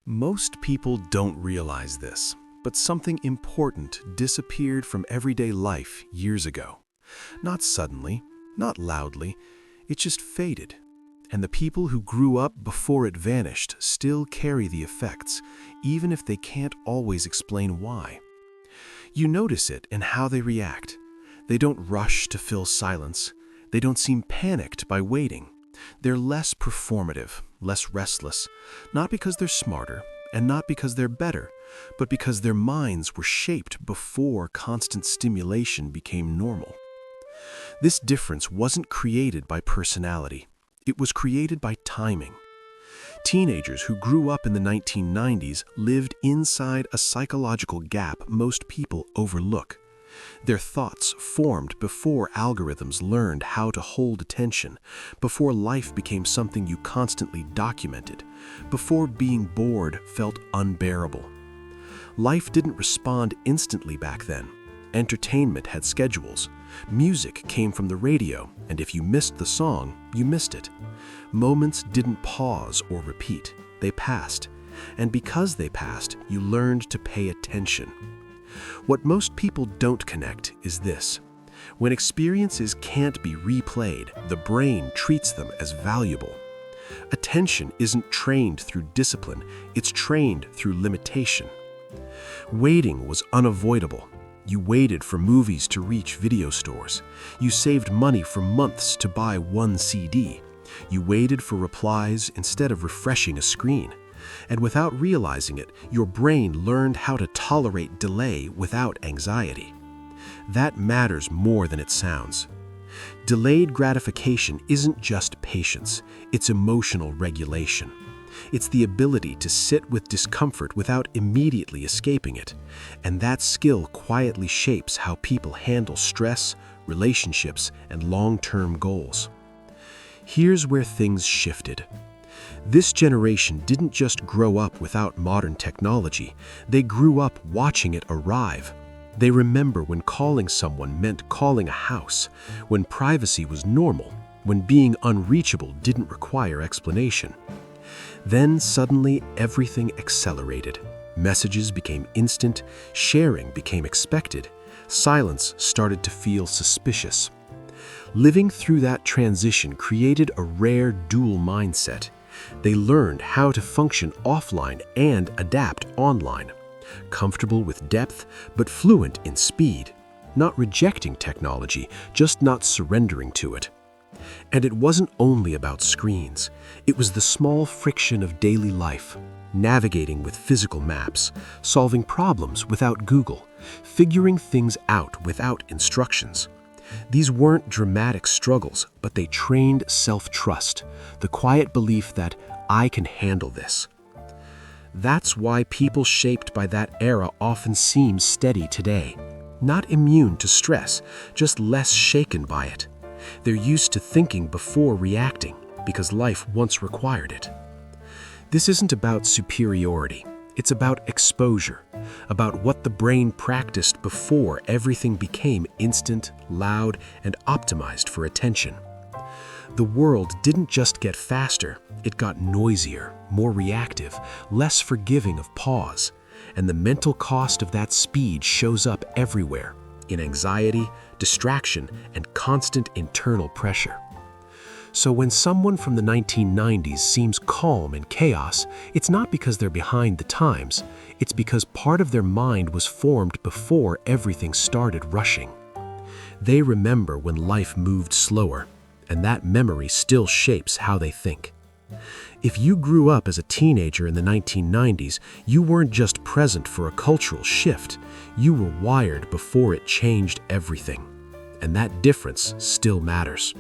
Most people don't realize this, but something important disappeared from everyday life years ago. Not suddenly, not loudly, it just faded. And the people who grew up before it vanished still carry the effects, even if they can't always explain why. You notice it in how they react. They don't rush to fill silence. They don't seem panicked by waiting. They're less performative, less restless, not because they're smarter and not because they're better, but because their minds were shaped before constant stimulation became normal. This difference wasn't created by personality. It was created by timing. Teenagers who grew up in the 1990s lived inside a psychological gap most people overlook. Their thoughts formed before algorithms learned how to hold attention, before life became something you constantly documented, before being bored felt unbearable. Life didn't respond instantly back then. Entertainment had schedules. Music came from the radio, and if you missed the song, you missed it. Moments didn't pause or repeat. They passed. And because they passed, you learned to pay attention. What most people don't connect is this. When experiences can't be replayed, the brain treats them as valuable. Attention isn't trained through discipline, it's trained through limitation. Waiting was unavoidable. You waited for movies to reach video stores. You saved money for months to buy one CD. You waited for replies instead of refreshing a screen. And without realizing it, your brain learned how to tolerate delay without anxiety. That matters more than it sounds. Delayed gratification isn't just patience, it's emotional regulation. It's the ability to sit with discomfort without immediately escaping it. And that skill quietly shapes how people handle stress, relationships, and long-term goals. Here's where things shifted. This generation didn't just grow up without modern technology, they grew up watching it arrive. They remember when calling someone meant calling a house, when privacy was normal, when being unreachable didn't require explanation. Then suddenly everything accelerated. Messages became instant, sharing became expected, silence started to feel suspicious. Living through that transition created a rare dual mindset. They learned how to function offline and adapt online, comfortable with depth but fluent in speed, not rejecting technology, just not surrendering to it. And it wasn't only about screens. It was the small friction of daily life, navigating with physical maps, solving problems without Google, figuring things out without instructions. These weren't dramatic struggles, but they trained self-trust, the quiet belief that I can handle this. That's why people shaped by that era often seem steady today. Not immune to stress, just less shaken by it. They're used to thinking before reacting, because life once required it. This isn't about superiority. It's about exposure, about what the brain practiced before everything became instant, loud, and optimized for attention. The world didn't just get faster, it got noisier, more reactive, less forgiving of pause. And the mental cost of that speed shows up everywhere, in anxiety, distraction, and constant internal pressure. So when someone from the 1990s seems calm in chaos, it's not because they're behind the times, it's because part of their mind was formed before everything started rushing. They remember when life moved slower, and that memory still shapes how they think. If you grew up as a teenager in the 1990s, you weren't just present for a cultural shift, you were wired before it changed everything. And that difference still matters.